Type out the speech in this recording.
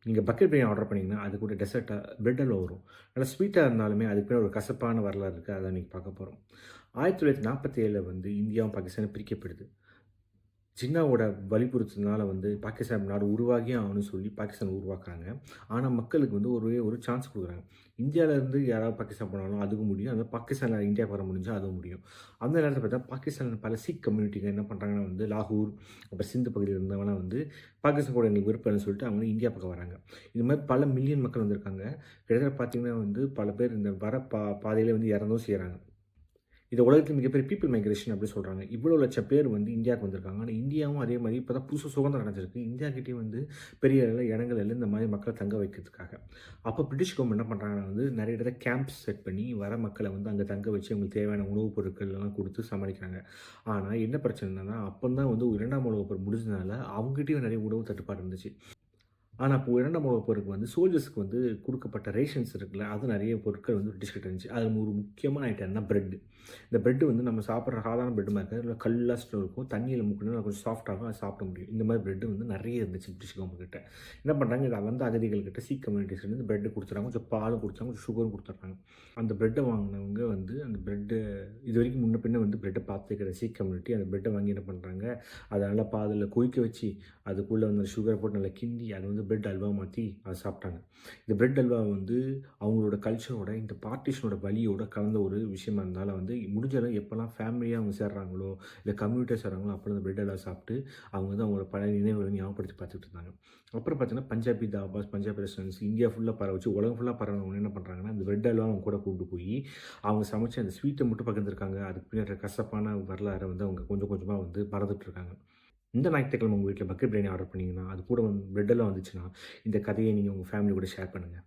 நீங்க bucket biryani order பண்ணீங்கன்னா, அது கூட டெசர்ட்டா பிரெட் அல்வா வரும். நல்லா ஸ்வீட்டா இருந்தாலுமே அதுக்கு பின்னாடி ஒரு கசப்பான வரலாறு இருக்கு. அத இன்னைக்கு பார்க்க போறோம். 1947ல வந்து இந்தியாவும் பாகிஸ்தானும் பிரிக்கப்படுது. ஜின்னாவோட வலியுறுத்தல்னால வந்து பாகிஸ்தான் நாடு உருவாகியே ஆகணும்னு சொல்லி பாகிஸ்தான் உருவாக்குறாங்க. ஆனா, மக்களுக்கு வந்து ஒரே ஒரு சான்ஸ் குடுக்குறாங்க. இந்தியாவிலருந்து யாராவது பாகிஸ்தான் போனாலும் அதுக்கும் முடியும். அதே பாகிஸ்தான்ல இந்தியாவுக்கு வர முடிஞ்சா அதுவும் முடியும். அந்த நேரத்தில பார்த்தா பாகிஸ்தான்ல பல சீக் கம்யூனிட்டிங்க என்ன பண்றாங்கன்னா வந்து லாகூர், அப்புறம் சிந்து பகுதியில இருந்தவங்கலாம் வந்து பாகிஸ்தான் கூட எங்களுக்கு விருப்பம் இல்லன்னு சொல்லிட்டு அவங்க இந்தியா பக்கம் வராங்க. இது மாரி பல மில்லியன் மக்கள் வந்திருக்காங்க. கிட்டத்தட்ட பார்த்தீங்கன்னா வந்து பல பேர் இந்த வர பாதையில வந்து இறந்தும் செய்றாங்க. இத உலகத்தின் மிகப்பெரிய பீப்பிள் மைக்ரேஷன் அப்படி சொல்றாங்க. இவ்வளோ லட்சம் பேர் வந்து இந்தியாவுக்கு வந்திருக்காங்க. ஆனா இந்தியாவும் அதே மாரி இப்ப தான் புதுசா சுதந்திரம் அடைஞ்சிருக்கு. இந்தியாகிட்டயும் வந்து பெரிய அளவுல இடங்கள் இல்ல இந்த மாரி மக்கள தங்க வைக்கிறதுக்காக. அப்ப பிரிட்டிஷ் கவர்மெண்ட் என்ன பண்றாங்கன்னா வந்து நெறைய இடத்துல கேம்ப்ஸ் செட் பண்ணி வர மக்கள வந்து அங்க தங்க வச்சு அவங்களுக்கு தேவையான உணவுப் பொருட்கள் எல்லாம் குடுத்து சமாளிக்கிறாங்க. ஆனா என்ன பிரச்சனைன்னா, அப்பந்தான் வந்து 2ஆம் உலகப் போர் முடிஞ்சதுனால அவங்ககிட்டயும் நெறைய உணவு தட்டுப்பாடு இருந்துச்சு. ஆனா, அப்போ 2ஆம் உலகப் போருக்கு வந்து சோல்ஜர்ஸ்க்கு வந்து குடுக்கப்பட்ட ரேஷன்ஸ் இருக்குல்ல, அது நெறைய பொருட்கள் வந்து பிரிட்டிஷ்கிட்ட இருந்துச்சு. அதுல ஒரு முக்கியமான ஐட்டம் என்னன்னா பிரெட். இந்த பிரெட் வந்து நம்ம சாப்பிடுற சாதாரண பிரெட் மாரி இருக்காது. கல்லா இருக்கும். தண்ணீல முக்குனா கொஞ்சம் சாஃப்ட்டா இருக்கும். அத சாப்பிட முடியும். இந்த மாரி பிரெட் வந்து நெறைய இருந்துச்சு பிரிட்டிஷ் கவர்மெண்ட் கிட்ட. என்ன பண்றாங்க, இத வந்த அகதிகள் கிட்ட சீக் கம்யூனிட்டீஸ்ல இருந்து பிரெட் குடுத்துறாங்க. கொஞ்சம் பாலும் குடுத்துறாங்க. கொஞ்சம் சுகரும் குடுத்துடுறாங்க. அந்த பிரெட்ட வாங்குனவங்க வந்து அந்த பிரெட்ட இதுவரைக்கும் முன்ன பின்ன வந்து பிரெட்ட பார்த்ததே கிடையாது. சீக் கம்யூனிட்டி அந்த பிரெட்ட வாங்கி என்ன பண்றாங்க, அத நல்லா பாலுல கொதிக்க வச்சு, அதுக்குள்ள வந்து சுகர போட்டு நல்லா கிண்டி, அத வந்து பிரெட் அல்வா மாத்தி அத சாப்பிட்டாங்க. இந்த பிரெட் அல்வா வந்து அவங்களோட கல்ச்சரோட, இந்த பார்ட்டிஷனோட வலியோட கலந்த ஒரு விஷயமா இருந்ததால வந்து முடிஞ்ச அளவு எப்பலாம் ஃபேமிலியா அவங்க சேர்றாங்களோ, இல்ல கம்யூனிட்டியா சேர்றாங்களோ, அப்பலாம் இந்த பிரெட் அல்வா சாப்பிட்டு அவங்க வந்து அவங்களோட பழைய நினைவுகள ஞாபகப்படுத்தி பார்த்துட்டு இருந்தாங்க. அப்புறம் பார்த்தீங்கன்னா, பஞ்சாபி தாபாஸ், பஞ்சாபி ரெஸ்டாரண்ட்ஸ் இந்தியா ஃபுல்லா பரவச்சு, உலகம் ஃபுல்லா பரவுனவுனே என்ன பண்றாங்கன்னா, இந்த பிரெட் அல்வா அவங்க கூட கூட்டு போயி, அவங்க சமைச்ச அந்த ஸ்வீட்ட மட்டும் பகிர்ந்துருக்காங்க. அதுக்கு பின்னாடி கசப்பான வரலாற வந்து அவங்க கொஞ்சம் கொஞ்சமா வந்து மறந்துட்டு இருக்காங்க. இந்த ஞாயிற்றுக்கிழமை உங்க வீட்ல பக்கெட் பிரியாணி ஆர்டர் பண்ணீங்கன்னா, அது கூட வந்து பிரெட் எல்லாம் வந்துச்சுன்னா, இந்த கதைய நீங்க உங்க ஃபேமிலி கூட ஷேர் பண்ணுங்க.